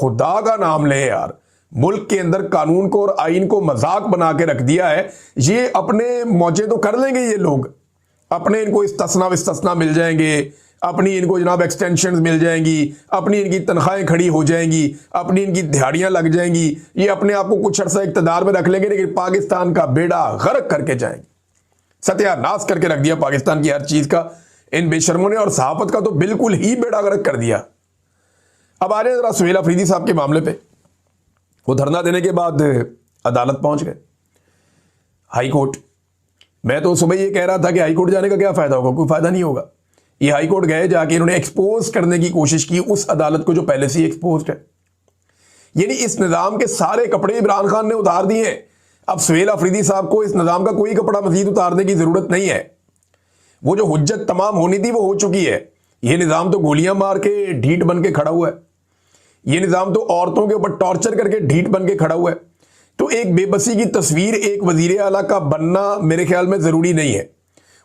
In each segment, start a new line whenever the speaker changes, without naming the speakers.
खुदा का नाम ले यार, मुल्क के अंदर कानून को और आइन को मजाक बना के रख दिया है। ये अपने मौजे तो कर लेंगे ये लोग, अपने इनको इस्तना मिल जाएंगे, अपनी इनको जनाब एक्सटेंशन मिल जाएंगी, अपनी इनकी तनख्वाहें खड़ी हो जाएंगी, अपनी इनकी दिहाड़ियां लग जाएंगी, ये अपने आप को कुछ अर्सा इक़्तिदार में रख लेंगे, लेकिन पाकिस्तान का बेड़ा गर्क करके जाएंगे। सत्यानाश करके रख दिया पाकिस्तान की हर चीज का इन बेशर्मों ने, और सहाफत का तो बिल्कुल ही बेड़ा गर्क कर दिया। अब आ रहे जरा सुहेल अफरीदी साहब के मामले पे। वो धरना देने के बाद अदालत पहुंच गए, हाई कोर्ट। मैं तो सुबह ये कह रहा था कि हाई कोर्ट जाने का क्या फायदा होगा, कोई फायदा नहीं होगा। ये हाई कोर्ट गए, जाके इन्होंने एक्सपोज करने की कोशिश की उस अदालत को जो पहले से ही एक्सपोज्ड है। यानी इस निजाम के सारे कपड़े इमरान खान ने उतार दिए हैं। अब सुहेल अफरीदी साहब को इस निजाम का कोई कपड़ा मजीद उतारने की जरूरत नहीं है। वो जो हुज्जत तमाम होनी थी वो हो चुकी है। ये निजाम तो गोलियां मार के ढीठ बन के खड़ा हुआ है। ये निजाम तो औरतों के ऊपर टॉर्चर करके ढीठ बन के खड़ा हुआ है। तो एक बेबसी की तस्वीर एक वजीर आला का बनना मेरे ख्याल में जरूरी नहीं है।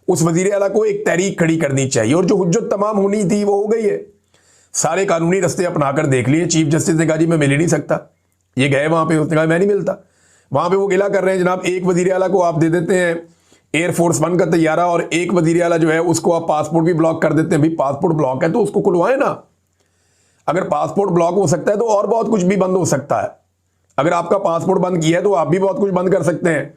उस वजीर आला को एक तहरीक खड़ी करनी चाहिए, और जो हुज्जत तमाम होनी थी वो हो गई है। सारे कानूनी रस्ते अपनाकर देख लिए। चीफ जस्टिस ने कहा जी मैं मिल ही नहीं सकता। ये गए वहां पे, उसने कहा मैं नहीं मिलता। वहां पे वो गिला कर रहे हैं जनाब, एक वजीर आला को आप दे देते हैं एयरफोर्स 1 का तैयारा, और एक वजीर आला जो है उसको आप पासपोर्ट भी ब्लॉक कर देते हैं। भाई पासपोर्ट ब्लॉक है तो उसको खुलवाए ना। अगर पासपोर्ट ब्लॉक हो सकता है तो और बहुत कुछ भी बंद हो सकता है। अगर आपका पासपोर्ट बंद किया है तो आप भी बहुत कुछ बंद कर सकते हैं,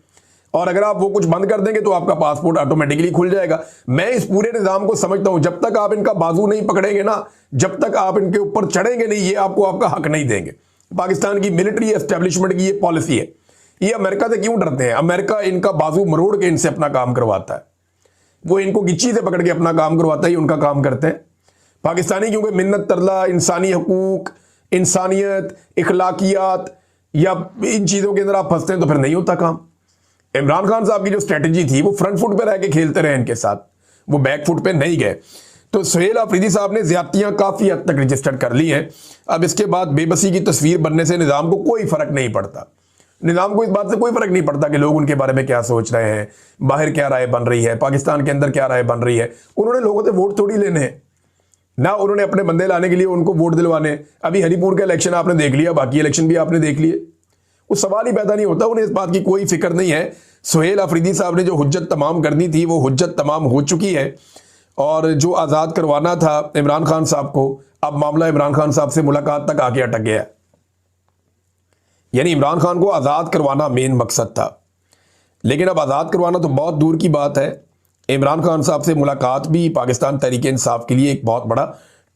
और अगर आप वो कुछ बंद कर देंगे तो आपका पासपोर्ट ऑटोमेटिकली खुल जाएगा। मैं इस पूरे निजाम को समझता हूं, जब तक आप इनका बाजू नहीं पकड़ेंगे ना, जब तक आप इनके ऊपर चढ़ेंगे नहीं, ये आपको आपका हक नहीं देंगे। पाकिस्तान की मिलिट्री एस्टेब्लिशमेंट की ये पॉलिसी है। ये अमेरिका से क्यों डरते हैं? अमेरिका इनका बाजू मरोड़ के इनसे अपना काम करवाता है। वो इनको गिच्ची से पकड़ के अपना काम करवाता है, उनका काम करते हैं। पाकिस्तानी क्योंकि मिन्नत तरला, इंसानी हकूक, इंसानियत, इखलाकियात या इन चीज़ों के अंदर आप फंसते हैं तो फिर नहीं होता काम। इमरान खान साहब की जो स्ट्रेटजी थी वो फ्रंट फुट पे रह के खेलते रहे इनके साथ, वो बैक फुट पे नहीं गए। तो सुहेल अफरीदी साहब ने ज्यादतियां काफ़ी हद तक रजिस्टर कर ली हैं। अब इसके बाद बेबसी की तस्वीर बनने से निज़ाम को कोई फ़र्क नहीं पड़ता। निज़ाम को इस बात से कोई फ़र्क नहीं पड़ता कि लोग उनके बारे में क्या सोच रहे हैं, बाहर क्या राय बन रही है, पाकिस्तान के अंदर क्या राय बन रही है। उन्होंने लोगों से वोट थोड़ी लेने हैं ना, उन्होंने अपने बंदे लाने के लिए उनको वोट दिलवाने। अभी हरिपुर का इलेक्शन आपने देख लिया, बाकी इलेक्शन भी आपने देख लिए। उस सवाल ही पैदा नहीं होता, उन्हें इस बात की कोई फिक्र नहीं है। सुहेल अफरीदी साहब ने जो हुज्जत तमाम करनी थी वो हुज्जत तमाम हो चुकी है, और जो आज़ाद करवाना था इमरान खान साहब को, अब मामला इमरान खान साहब से मुलाकात तक आके अटक गया। यानी इमरान खान को आज़ाद करवाना मेन मकसद था, लेकिन अब आज़ाद करवाना तो बहुत दूर की बात है। इमरान खान साहब से मुलाकात भी पाकिस्तान तहरीक इंसाफ के लिए एक बहुत बड़ा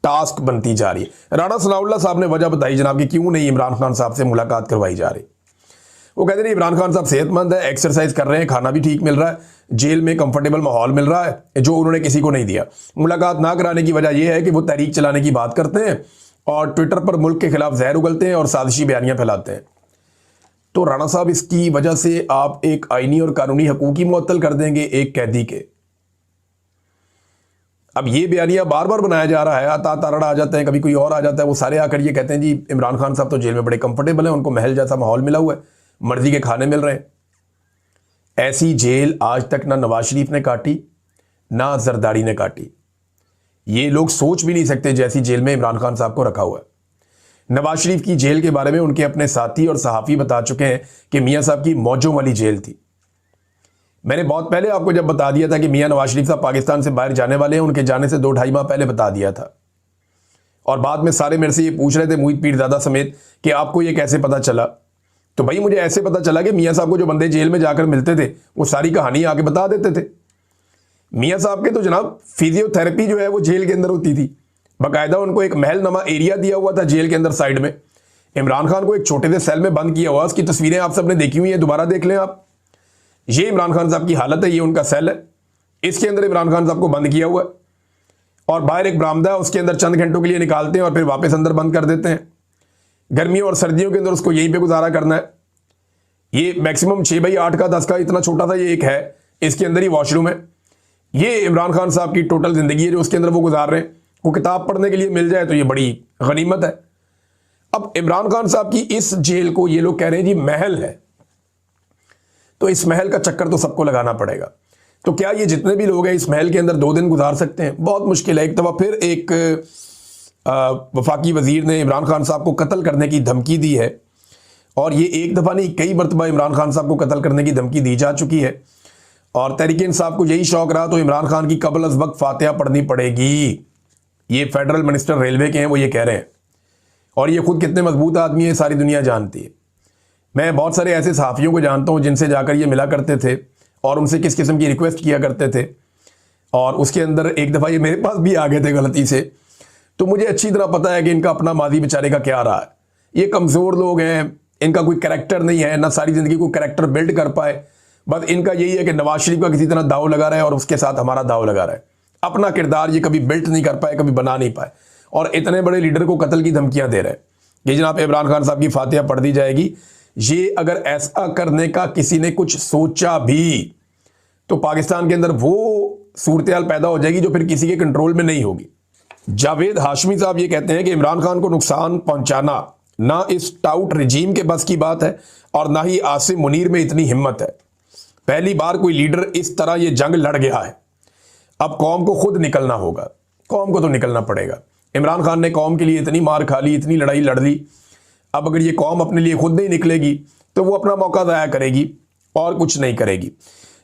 टास्क बनती जा रही है। राणा सनाउल्लाह साहब ने वजह बताई जनाब कि क्यों नहीं इमरान खान साहब से मुलाकात करवाई जा रही। वो कहते हैं इमरान खान साहब सेहतमंद है, एक्सरसाइज कर रहे हैं, खाना भी ठीक मिल रहा है, जेल में कंफर्टेबल माहौल मिल रहा है, जो उन्होंने किसी को नहीं दिया। मुलाकात ना कराने की वजह यह है कि वो तहरीक चलाने की बात करते हैं और ट्विटर पर मुल्क के खिलाफ जहर उगलते हैं और साजिशी बयानियां फैलाते हैं। तो राणा साहब इसकी वजह से आप एक आईनी और कानूनी हकूक ही मुअत्तल कर देंगे एक कैदी के। अब ये बयानिया बार बार बनाया जा रहा है, आता तारड़ा आ जाते हैं, कभी कोई और आ जाता है, वो सारे आकर ये कहते हैं जी इमरान खान साहब तो जेल में बड़े कंफर्टेबल हैं, उनको महल जैसा माहौल मिला हुआ है, मर्जी के खाने मिल रहे हैं। ऐसी जेल आज तक ना नवाज शरीफ ने काटी ना जरदारी ने काटी। ये लोग सोच भी नहीं सकते जैसी जेल में इमरान खान साहब को रखा हुआ है। नवाज शरीफ की जेल के बारे में उनके अपने साथी और सहाफ़ी बता चुके हैं कि मियां साहब की मौजों वाली जेल थी। मैंने बहुत पहले आपको जब बता दिया था कि मियां नवाज शरीफ साहब पाकिस्तान से बाहर जाने वाले हैं, उनके जाने से 2-2.5 माह पहले बता दिया था। और बाद में सारे मेरे से ये पूछ रहे थे, मुहित पीरजादा समेत, कि आपको ये कैसे पता चला। तो भाई मुझे ऐसे पता चला कि मियां साहब को जो बंदे जेल में जाकर मिलते थे वो सारी कहानी आके बता देते थे। मियां साहब के तो जनाब फिजियोथेरेपी जो है वो जेल के अंदर होती थी। बाकायदा उनको एक महल नमा एरिया दिया हुआ था जेल के अंदर साइड में। इमरान खान को एक छोटे से सेल में बंद किया हुआ, उसकी तस्वीरें आप सबने देखी हुई है, दोबारा देख लें आप। ये इमरान खान साहब की हालत है, ये उनका सेल है, इसके अंदर इमरान खान साहब को बंद किया हुआ है। और बाहर एक बरामदा है, उसके अंदर चंद घंटों के लिए निकालते हैं और फिर वापस अंदर बंद कर देते हैं। गर्मियों और सर्दियों के अंदर उसको यहीं पे गुजारा करना है। ये मैक्सिमम 6x8 का 10 का इतना छोटा सा ये एक है, इसके अंदर ही वॉशरूम है। ये इमरान खान साहब की टोटल जिंदगी है जो उसके अंदर वो गुजार रहे हैं। वो किताब पढ़ने के लिए मिल जाए तो ये बड़ी गनीमत है। अब इमरान खान साहब की इस जेल को ये लोग कह रहे हैं जी महल है, तो इस महल का चक्कर तो सबको लगाना पड़ेगा। तो क्या ये जितने भी लोग हैं इस महल के अंदर 2 दिन गुजार सकते हैं? बहुत मुश्किल है। एक दफ़ा फिर एक वफाकी वजीर ने इमरान खान साहब को कत्ल करने की धमकी दी है, और ये एक दफ़ा नहीं कई मरतबा इमरान खान साहब को कत्ल करने की धमकी दी जा चुकी है। और तहरीक इंसाफ को यही शौक रहा तो इमरान खान की कबल अज़ वक्त फातिहा पढ़नी पड़ेगी। ये फेडरल मिनिस्टर रेलवे के हैं, वो ये कह रहे हैं, और ये खुद कितने मजबूत आदमी है सारी दुनिया जानती है। मैं बहुत सारे ऐसे सहाफ़ियों को जानता हूँ जिनसे जाकर ये मिला करते थे और उनसे किस किस्म की रिक्वेस्ट किया करते थे, और उसके अंदर एक दफ़ा ये मेरे पास भी आ गए थे गलती से। तो मुझे अच्छी तरह पता है कि इनका अपना माजी बेचारे का क्या रहा है। ये कमज़ोर लोग हैं, इनका कोई कैरेक्टर नहीं है, ना सारी ज़िंदगी कोई कैरेक्टर बिल्ड कर पाए। बस इनका यही है कि नवाज शरीफ का किसी तरह दाव लगा रहा है और उसके साथ हमारा दाव लगा रहा है। अपना किरदार ये कभी बिल्ड नहीं कर पाए, कभी बना नहीं पाए, और इतने बड़े लीडर को कत्ल की धमकियां दे रहे हैं कि जनाब इमरान खान साहब की फातिहा पढ़ दी जाएगी। ये अगर ऐसा करने का किसी ने कुछ सोचा भी तो पाकिस्तान के अंदर वो सूरत हाल पैदा हो जाएगी जो फिर किसी के कंट्रोल में नहीं होगी। जावेद हाशमी साहब ये कहते हैं कि इमरान खान को नुकसान पहुंचाना ना इस टाउट रजीम के बस की बात है और ना ही आसिम मुनीर में इतनी हिम्मत है। पहली बार कोई लीडर इस तरह ये जंग लड़ गया है। अब कौम को खुद निकलना होगा, कौम को तो निकलना पड़ेगा। इमरान खान ने कौम के लिए इतनी मार खा ली, इतनी लड़ाई लड़ ली, अब अगर ये कौम अपने लिए खुद नहीं निकलेगी तो वो अपना मौका ज़ाया करेगी और कुछ नहीं करेगी।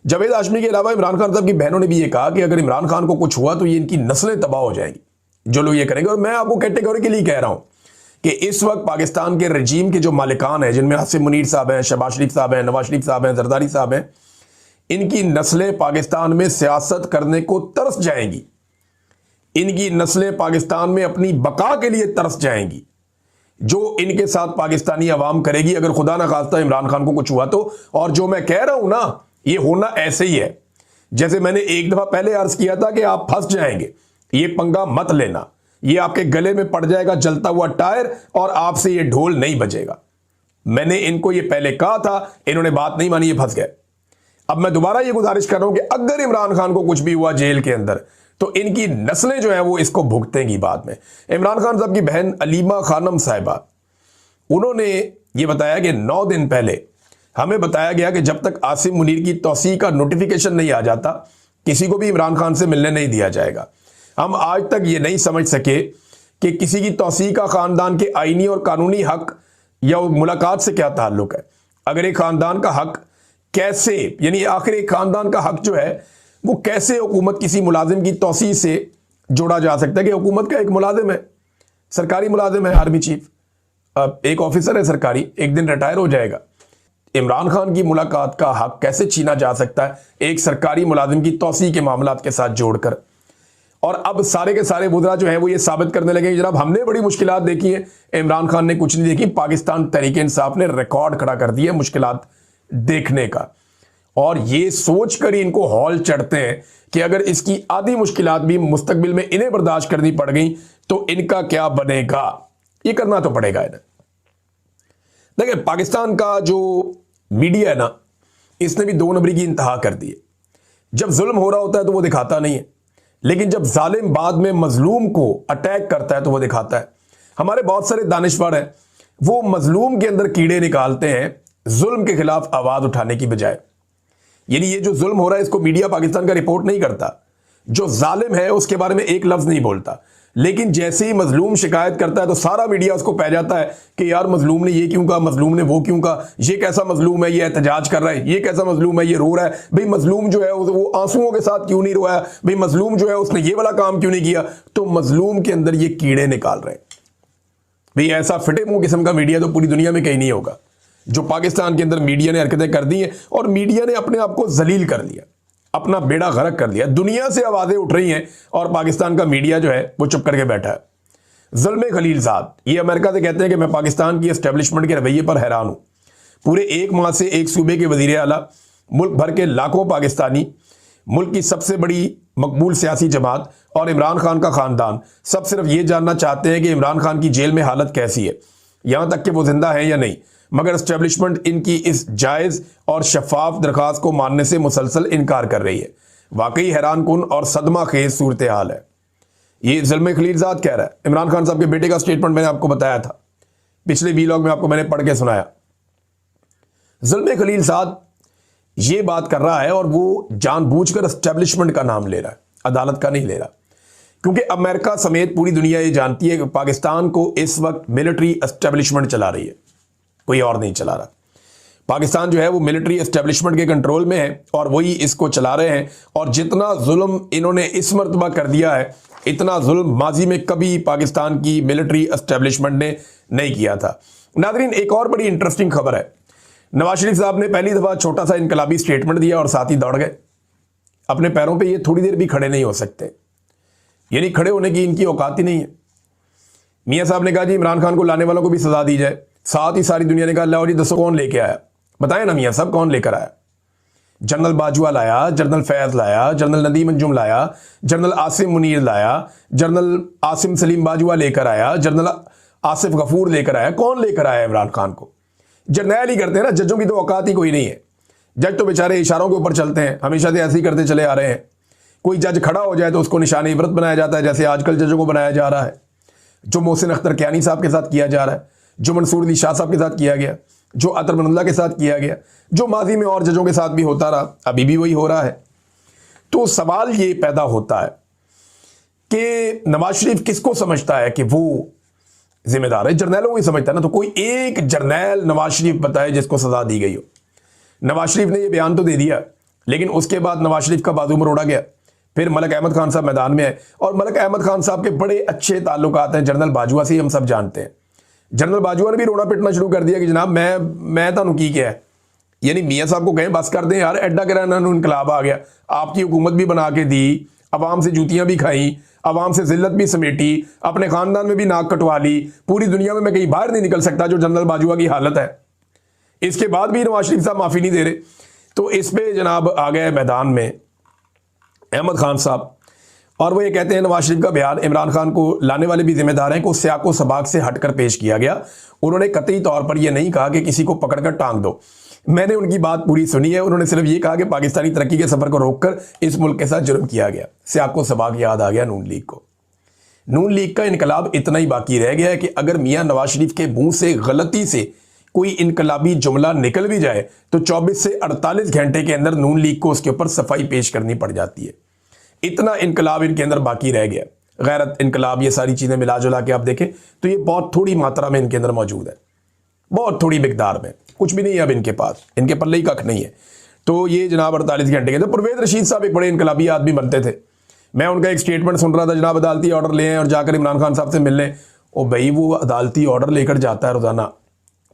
जावेद हाशमी के अलावा इमरान खान साहब की बहनों ने भी ये कहा कि अगर इमरान खान को कुछ हुआ तो ये इनकी नस्लें तबाह हो जाएंगी जो लोग ये करेंगे। और मैं आपको कैटेगोरिकली कह रहा हूं कि इस वक्त पाकिस्तान के रजीम के जो मालिकान हैं, जिनमें आसिम मुनीर साहब हैं, शहबाज शरीफ साहब हैं, नवाज शरीफ साहब हैं, जरदारी साहब हैं, इनकी नस्लें पाकिस्तान में सियासत करने को तरस जाएंगी। इनकी नस्लें पाकिस्तान में अपनी बका के लिए तरस जाएंगी। जो इनके साथ पाकिस्तानी अवाम करेगी अगर खुदा ना खास्ता इमरान खान को कुछ हुआ तो। और जो मैं कह रहा हूं ना, ये होना ऐसे ही है जैसे मैंने एक दफा पहले अर्ज किया था कि आप फंस जाएंगे, ये पंगा मत लेना, ये आपके गले में पड़ जाएगा जलता हुआ टायर और आपसे ये ढोल नहीं बजेगा। मैंने इनको ये पहले कहा था, इन्होंने बात नहीं मानी, ये फंस गए। अब मैं दोबारा ये गुजारिश कर रहा हूं कि अगर इमरान खान को कुछ भी हुआ जेल के अंदर तो इनकी नस्लें जो है वो इसको भुगतेंगी बाद में। इमरान खान साहब की बहन अलीमा खानम साहिबा, उन्होंने ये बताया कि 9 दिन पहले हमें बताया गया कि जब तक आसिम मुनीर की तौसीह का नोटिफिकेशन नहीं आ जाता किसी को भी इमरान खान से मिलने नहीं दिया जाएगा। हम आज तक ये नहीं समझ सके कि किसी की तौसीह का खानदान के आईनी और कानूनी हक या मुलाकात से क्या ताल्लुक है। अगर एक खानदान का हक कैसे, यानी आखिर एक खानदान का हक जो है वो कैसे हुकूमत किसी मुलाजिम की तौसीह से जोड़ा जा सकता है कि हुकूमत का एक मुलाजिम है, सरकारी मुलाजिम है, आर्मी चीफ, एक ऑफिसर है सरकारी, एक दिन रिटायर हो जाएगा। इमरान खान की मुलाकात का हक कैसे छीना जा सकता है एक सरकारी मुलाजिम की तौसीह के मामलात के साथ जोड़कर। और अब सारे के सारे वुज़रा जो हैं वो ये साबित करने लगे कि जनाब हमने बड़ी मुश्किलात देखी हैं, इमरान खान ने कुछ नहीं देखी। पाकिस्तान तहरीक इंसाफ ने रिकॉर्ड खड़ा कर दिया मुश्किलात देखने का, और ये सोच कर ही इनको हौल चढ़ते हैं कि अगर इसकी आधी मुश्किलात भी मुस्तकबिल में इन्हें बर्दाश्त करनी पड़ गई तो इनका क्या बनेगा। ये करना तो पड़ेगा इन्हें। देखिए, पाकिस्तान का जो मीडिया है ना, इसने भी 2 नंबरी की इंतहा कर दी है। जब जुल्म हो रहा होता है तो वो दिखाता नहीं है, लेकिन जब जालिम बाद में मजलूम को अटैक करता है तो वो दिखाता है। हमारे बहुत सारे दानिशवर हैं, वो मजलूम के अंदर कीड़े निकालते हैं जुल्म के खिलाफ आवाज उठाने की बजाय। यानी ये जो जुल्म हो रहा है इसको मीडिया पाकिस्तान का रिपोर्ट नहीं करता, जो जालिम है उसके बारे में एक लफ्ज नहीं बोलता, लेकिन जैसे ही मजलूम शिकायत करता है तो सारा मीडिया उसको पै जाता है कि यार मजलूम ने ये क्यों कहा, मजलूम ने वो क्यों कहा, ये कैसा मजलूम है ये एहतजाज कर रहा है, ये कैसा मजलूम है ये रो रहा है, भाई मजलूम जो है वो आंसुओं के साथ क्यों नहीं रोया, भाई मजलूम जो है उसने ये वाला काम क्यों नहीं किया। तो मजलूम के अंदर ये कीड़े निकाल रहे हैं। भाई ऐसा फिटे मुंह किस्म का मीडिया तो पूरी दुनिया में कहीं नहीं होगा। जो पाकिस्तान के अंदर मीडिया ने हरकतें कर दी हैं और मीडिया ने अपने आप को जलील कर लिया, अपना बेड़ा गर्क कर लिया। दुनिया से आवाजें उठ रही हैं और पाकिस्तान का मीडिया जो है वो चुप करके बैठा है। ज़ुल्म खलीलजाद ये अमेरिका से कहते हैं कि मैं पाकिस्तान की एस्टेब्लिशमेंट के रवैये पर हैरान हूं। पूरे 1 माह से एक सूबे के वजीर आला, मुल्क भर के लाखों पाकिस्तानी, मुल्क की सबसे बड़ी मकबूल सियासी जमात और इमरान खान का खानदान सब सिर्फ ये जानना चाहते हैं कि इमरान खान की जेल में हालत कैसी है, यहां तक कि वो जिंदा है या नहीं। मगर एस्टेब्लिशमेंट इनकी इस जायज़ और शफाफ दरख्वास्त को मानने से मुसलसल इनकार कर रही है। वाकई हैरान कुन और सदमा खेज सूरत हाल है। ये ज़ुल्म खलीलजाद कह रहा है। इमरान खान साहब के बेटे का स्टेटमेंट मैंने आपको बताया था, पिछले वीलॉग में आपको मैंने पढ़ के सुनाया। ज़ुल्म खलीलजाद ये बात कर रहा है और वो जानबूझकर एस्टेब्लिशमेंट का नाम ले रहा है, अदालत का नहीं ले रहा, क्योंकि अमेरिका समेत पूरी दुनिया ये जानती है कि पाकिस्तान को इस वक्त मिलिट्री एस्टेब्लिशमेंट चला रही है, कोई और नहीं चला रहा। पाकिस्तान जो है वो मिलिट्री एस्टेब्लिशमेंट के कंट्रोल में है और वही इसको चला रहे हैं। और जितना जुल्म इन्होंने इस मर्तबा कर दिया है, इतना जुल्म माजी में कभी पाकिस्तान की मिलिट्री एस्टेब्लिशमेंट ने नहीं किया था। नादरीन, एक और बड़ी इंटरेस्टिंग खबर है। नवाज शरीफ साहब ने पहली दफा छोटा सा इनकलाबी स्टेटमेंट दिया और साथ ही दौड़ गए। अपने पैरों पे ये थोड़ी देर भी खड़े नहीं हो सकते, यानी खड़े होने की इनकी औकात ही नहीं है। मियां साहब ने कहा जी इमरान खान को लाने वालों को भी सजा दी जाए, साथ ही सारी दुनिया ने कहा लाओ जी दसो कौन लेके आया, बताएं ना मियां साहब कौन लेकर आया। जनरल बाजवा लाया, जनरल फैज लाया, जनरल नदीम अंजुम लाया, जनरल आसिम मुनीर लाया, जनरल आसिम सलीम बाजवा लेकर आया, जनरल आसिफ गफूर लेकर आया। कौन लेकर आया इमरान खान को? जर्नैल ही करते हैं ना, जजों की तो औकात ही कोई नहीं है। जज तो बेचारे इशारों के ऊपर चलते हैं, हमेशा से ऐसे ही करते चले आ रहे हैं। कोई जज खड़ा हो जाए तो उसको निशान इबरत बनाया जाता है, जैसे आजकल जजों को बनाया जा रहा है, जो मोहसिन अख्तर कियानी साहब के साथ किया जा रहा है, जो मंसूर अली शाह साहब के साथ किया गया, जो अतर मनल्ला के साथ किया गया, जो माजी में और जजों के साथ भी होता रहा, अभी भी वही हो रहा है। तो सवाल ये पैदा होता है कि नवाज शरीफ किसको समझता है कि वो जिम्मेदार है? जर्नैलों को ही समझता है ना। तो कोई एक जर्नैल नवाज शरीफ बताए जिसको सजा दी गई हो। नवाज शरीफ ने ये बयान तो दे दिया, लेकिन उसके बाद नवाज शरीफ का बाजू मरोड़ा गया। फिर मलक अहमद खान साहब मैदान में है और मलक अहमद खान साहब के बड़े अच्छे ताल्लुकात हैं जनरल बाजवा से, हम सब जानते हैं। जनरल बाजवा ने भी रोना पिटना शुरू कर दिया कि जनाब मैं तानू की क्या है, यानी मियाँ साहब को कहें बस कर दें यार, एड्डा कराना इनकलाब आ गया, आपकी हुकूमत भी बना के दी, अवाम से जूतियां भी खाई, अवाम से जिल्लत भी समेटी, अपने खानदान में भी नाक कटवा ली, पूरी दुनिया में मैं कहीं बाहर नहीं निकल सकता, जो जनरल बाजवा की हालत है। इसके बाद भी नवाज शरीफ साहब माफी नहीं दे रहे। तो इस पे जनाब आ गए मैदान में अहमद खान साहब और वो ये कहते हैं नवाज शरीफ का बयान इमरान खान को लाने वाले भी जिम्मेदार हैं को सियाको सबाक से हटकर पेश किया गया। उन्होंने कतई तौर पर यह नहीं कहा कि किसी को पकड़कर टांग दो। मैंने उनकी बात पूरी सुनी है, उन्होंने सिर्फ ये कहा कि पाकिस्तानी तरक्की के सफर को रोककर इस मुल्क के साथ जुर्म किया गया। सियाको सबाक याद आ गया नून लीग को। नून लीग का इनकलाब इतना ही बाकी रह गया है कि अगर मियां नवाज शरीफ के मुंह से गलती से कोई इनकलाबी जुमला निकल भी जाए तो 24 से 48 घंटे के अंदर नून लीग को उसके ऊपर सफाई पेश करनी पड़ जाती है। इतना इनकलाब इनके अंदर बाकी रह गया। गैरत, इनकलाब, ये सारी चीजें मिला जुला के आप देखें तो ये बहुत थोड़ी मात्रा में इनके अंदर मौजूद है, बहुत थोड़ी मिकदार में, कुछ भी नहीं है अब इनके पास, इनके पल्ले ही कख नहीं है। तो ये जनाब 48 घंटे के अंदर परवेज रशीद साहब एक बड़े इनकलाबी आदमी बनते थे। मैं उनका एक स्टेटमेंट सुन रहा था, जनाब अदालती ऑर्डर ले और जाकर इमरान खान साहब से मिल लें। ओ भाई, वो अदालती ऑर्डर लेकर जाता है रोजाना,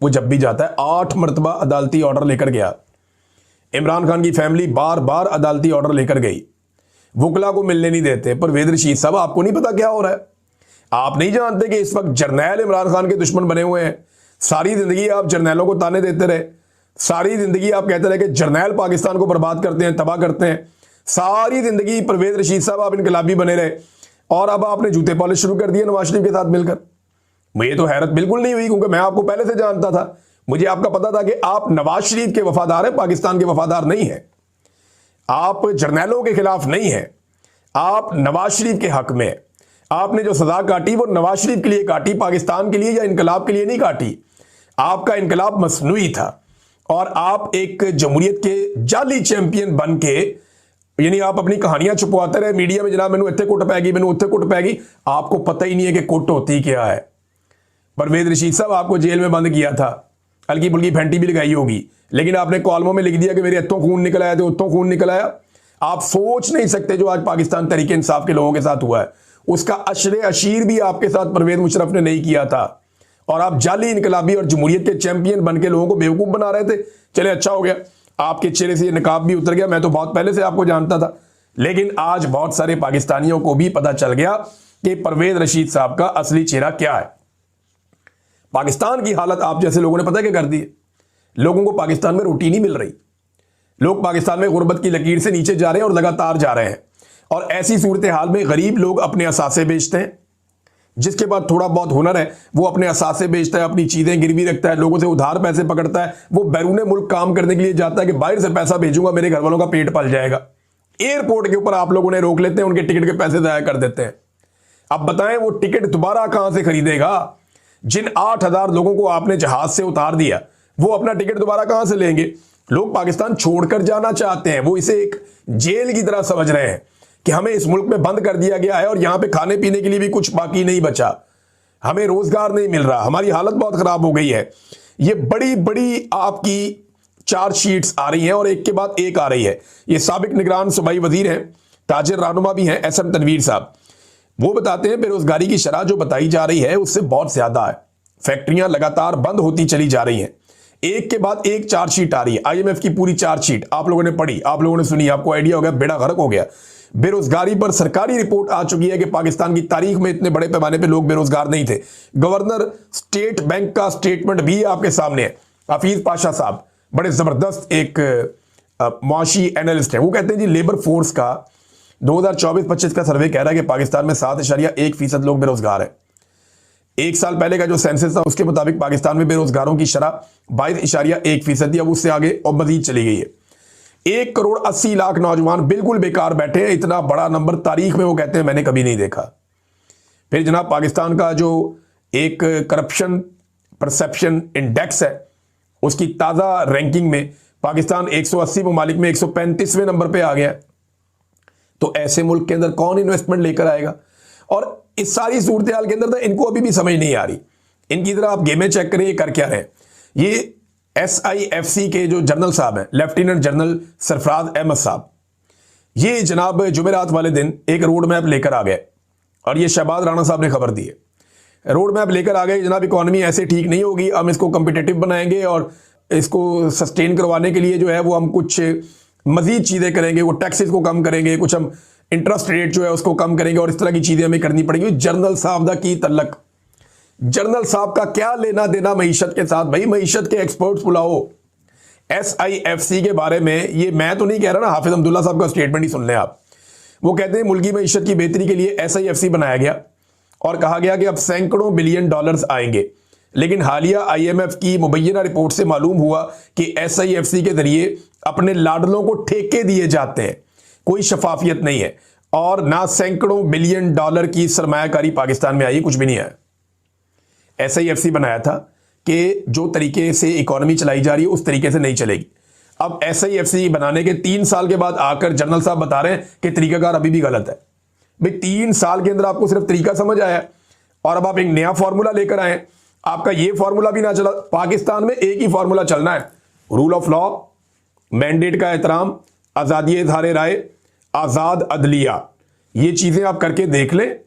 वो जब भी जाता है 8 मरतबा अदालती ऑर्डर लेकर गया। इमरान खान की फैमिली बार बार अदालती ऑर्डर लेकर गई, वकला को मिलने नहीं देते। परवेज रशीद साहब, आपको नहीं पता क्या हो रहा है? आप नहीं जानते कि इस वक्त जर्नैल इमरान खान के दुश्मन बने हुए हैं? सारी जिंदगी आप जर्नैलों को ताने देते रहे, सारी जिंदगी आप कहते रहे कि जर्नैल पाकिस्तान को बर्बाद करते हैं, तबाह करते हैं। सारी जिंदगी परवेज रशीद साहब आप इनकलाबी बने रहे और अब आपने जूते पॉलिश शुरू कर दिए नवाज शरीफ के साथ मिलकर। मुझे तो हैरत बिल्कुल नहीं हुई, क्योंकि मैं आपको पहले से जानता था। मुझे आपका पता था कि आप नवाज शरीफ के वफादार हैं, पाकिस्तान के वफादार नहीं है। आप जर्नैलों के खिलाफ नहीं है, आप नवाज शरीफ के हक में। आपने जो सजा काटी वो नवाज शरीफ के लिए काटी, पाकिस्तान के लिए या इनकलाब के लिए नहीं काटी। आपका इनकलाब मसनूई था और आप एक जमहूरियत के जाली चैंपियन बन के, यानी आप अपनी कहानियां छुपवाते रहे मीडिया में, जनाब मैनू इत्थे कुट पैगी, मैनू उत्थे कुट पैगी। आपको पता ही नहीं है कि कुट होती क्या है। परवेज रशीद साहब आपको जेल में बंद किया था, हल्की फुल्की फैंटी भी लगाई होगी, लेकिन आपने कॉलमों में लिख दिया कि मेरे इत्थों खून निकल आया तो उत्थों खून निकल आया। आप सोच नहीं सकते जो आज पाकिस्तान तहरीक इंसाफ के लोगों के साथ हुआ है, उसका अशरे अशीर भी आपके साथ परवेज मुशर्रफ ने नहीं किया था। और आप जाली इनकलाबी और जमहूरियत के चैंपियन बन के लोगों को बेवकूफ बना रहे थे। चले, अच्छा हो गया, आपके चेहरे से नकाब भी उतर गया। मैं तो बहुत पहले से आपको जानता था, लेकिन आज बहुत सारे पाकिस्तानियों को भी पता चल गया कि परवेज रशीद साहब का असली चेहरा क्या है। पाकिस्तान की हालत आप जैसे लोगों ने पता क्या कर दी है? लोगों को पाकिस्तान में रोटी नहीं मिल रही। लोग पाकिस्तान में गुर्बत की लकीर से नीचे जा रहे हैं और लगातार जा रहे हैं। और ऐसी सूरत हाल में गरीब लोग अपने असासे बेचते हैं। जिसके पास थोड़ा बहुत हुनर है वो अपने असासे बेचता है, अपनी चीजें गिरवी रखता है, लोगों से उधार पैसे पकड़ता है। वो बैरून मुल्क काम करने के लिए जाता है कि बाहर से पैसा भेजूंगा, मेरे घर वालों का पेट पल जाएगा। एयरपोर्ट के ऊपर आप लोगों ने रोक लेते हैं, उनके टिकट के पैसे जाया कर देते हैं। अब बताएं वो टिकट दोबारा कहां से खरीदेगा? जिन 8,000 लोगों को आपने जहाज से उतार दिया, वो अपना टिकट दोबारा कहां से लेंगे? लोग पाकिस्तान छोड़कर जाना चाहते हैं, वो इसे एक जेल की तरह समझ रहे हैं कि हमें इस मुल्क में बंद कर दिया गया है और यहां पे खाने पीने के लिए भी कुछ बाकी नहीं बचा, हमें रोजगार नहीं मिल रहा, हमारी हालत बहुत खराब हो गई है। ये बड़ी बड़ी आपकी चार्जशीट्स आ रही हैं और एक के बाद एक आ रही है। ये साबिक निगरान सूबाई वजीर हैं, ताजिर रहनुमा भी हैं, एसएम तनवीर साहब। वो बताते हैं बेरोजगारी की शरह जो बताई जा रही है उससे बहुत ज्यादा है। फैक्ट्रियां लगातार बंद होती चली जा रही हैं, एक के बाद एक चार्जशीट आ रही है। आईएमएफ की पूरी चार्जशीट आप लोगों ने पढ़ी, आप लोगों ने सुनी, आपको आइडिया हो गया, बेड़ा गर्क हो गया। बेरोजगारी पर सरकारी रिपोर्ट आ चुकी है कि पाकिस्तान की तारीख में इतने बड़े पैमाने पे लोग बेरोजगार नहीं थे। गवर्नर स्टेट बैंक का स्टेटमेंट भी आपके सामने है। हफीज पाशा साहब बड़े जबरदस्त एक मुआशी एनालिस्ट है, वो कहते हैं जी लेबर फोर्स का 2024-25 का सर्वे कह रहा है कि पाकिस्तान में 7.1% लोग बेरोजगार है। एक साल पहले का जो सेंसस था उसके मुताबिक पाकिस्तान में बेरोजगारों की शरह 22.1% थी, अब उससे आगे और मजीद चली गई है। 1,80,00,000 नौजवान बिल्कुल बेकार बैठे हैं। इतना बड़ा नंबर तारीख में वो कहते हैं मैंने कभी नहीं देखा। फिर जनाब पाकिस्तान का जो एक करप्शन परसेप्शन इंडेक्स है उसकी ताजा रैंकिंग में पाकिस्तान 180 ममालिक में 135वें नंबर पे आ गया। तो ऐसे मुल्क के अंदर कौन इन्वेस्टमेंट लेकर आएगा? और इस सारी सूरत हाल के अंदर तो इनको अभी भी समझ नहीं आ रही। इनकी तरह आप गेमें चेक करें, ये कर क्या रहे हैं। ये SIFC के जो जनरल साहब हैं, लेफ्टिनेंट जनरल सरफराज अहमद साहब, ये जनाब जुमेरात वाले दिन एक रोड मैप लेकर आ गए और ये शहबाज राणा साहब ने खबर दी है। रोड मैप लेकर आ गए, जनाब इकोनॉमी ऐसे ठीक नहीं होगी, हम इसको कम्पिटेटिव बनाएंगे और इसको सस्टेन करवाने के लिए जो है वो हम कुछ मजीद चीज़ें करेंगे, वो टैक्सेस को कम करेंगे, कुछ हम इंटरेस्ट रेट जो है उसको कम करेंगे और इस तरह की चीज़ें हमें करनी पड़ेंगी। जनरल साहब दा की तल्लक, जनरल साहब का क्या लेना देना मईशत के साथ? भाई मईशत के एक्सपर्ट्स बुलाओ। SIFC के बारे में, ये मैं तो नहीं कह रहा ना, हाफिज अब्दुल्ला साहब का स्टेटमेंट ही सुन लें आप। वो कहते हैं मुल्की मईशत की बेहतरी के लिए SIFC बनाया गया और कहा गया कि अब सैकड़ों बिलियन डॉलर्स आएंगे। लेकिन हालिया IMF की मुबैना रिपोर्ट से मालूम हुआ कि SIFC के जरिए अपने लाडलों को ठेके दिए जाते हैं, कोई शफाफियत नहीं है और ना सैकड़ों बिलियन डॉलर की सरमायाकारी पाकिस्तान में आई, कुछ भी नहीं आया। SIFC बनाया था कि जो तरीके से इकोनॉमी चलाई जा रही है उस तरीके से नहीं चलेगी। अब SIFC बनाने के 3 साल के बाद आकर जनरल साहब बता रहे हैं कि तरीकाकार अभी भी गलत है। भाई 3 साल के अंदर आपको सिर्फ तरीका समझ आया और अब आप एक नया फॉर्मूला लेकर आए, आपका ये फॉर्मूला भी ना चला। पाकिस्तान में एक ही फॉर्मूला चलना है, रूल ऑफ लॉ, मैंडेट का एहतराम, आजादी इज़हार राय, आजाद अदलिया। ये चीजें आप करके देख लें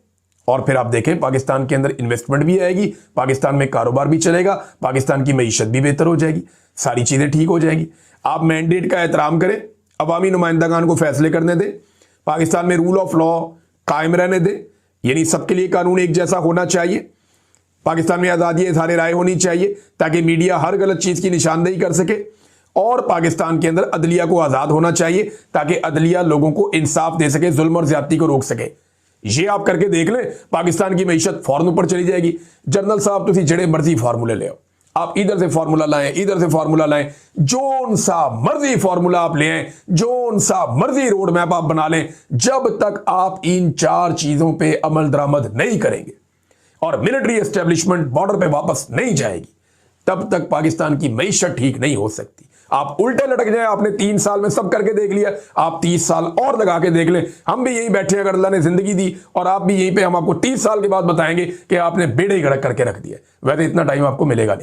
और फिर आप देखें पाकिस्तान के अंदर इन्वेस्टमेंट भी आएगी, पाकिस्तान में कारोबार भी चलेगा, पाकिस्तान की मईशत भी बेहतर हो जाएगी, सारी चीजें ठीक हो जाएंगी। आप मैंडेट का एहतराम करें, अवामी नुमाइंदगान को फैसले करने दें, पाकिस्तान में रूल ऑफ लॉ कायम रहने दें, यानी सबके लिए कानून एक जैसा होना चाहिए। पाकिस्तान में आज़ादी इज़हार राय होनी चाहिए ताकि मीडिया हर गलत चीज़ की निशानदेही कर सके और पाकिस्तान के अंदर अदलिया को आज़ाद होना चाहिए ताकि अदलिया लोगों को इंसाफ दे सके, जुल्म और ज्यादती को रोक सके। ये आप करके देख लें, पाकिस्तान की मईशत फौरन ऊपर चली जाएगी। जनरल साहब तुसी जड़े मर्जी फार्मूले ले आओ, आप इधर से फार्मूला लाएं, इधर से फार्मूला लाएं, जोन सा मर्जी फार्मूला आप ले आए, जोन सा मर्जी रोड मैप आप बना लें, जब तक आप इन 4 चीजों पे अमल दरामद नहीं करेंगे और मिलिट्री एस्टेब्लिशमेंट बॉर्डर पे वापस नहीं जाएगी, तब तक पाकिस्तान की मईशत ठीक नहीं हो सकती। आप उल्टे लटक जाए, आपने 3 साल में सब करके देख लिया, आप 30 साल और लगा के देख लें। हम भी यहीं बैठे अगर अल्लाह ने जिंदगी दी और आप भी यहीं पे, हम आपको 30 साल के बाद बताएंगे कि आपने बेड़े ही गड़क करके रख दिया। वैसे इतना टाइम आपको मिलेगा नहीं।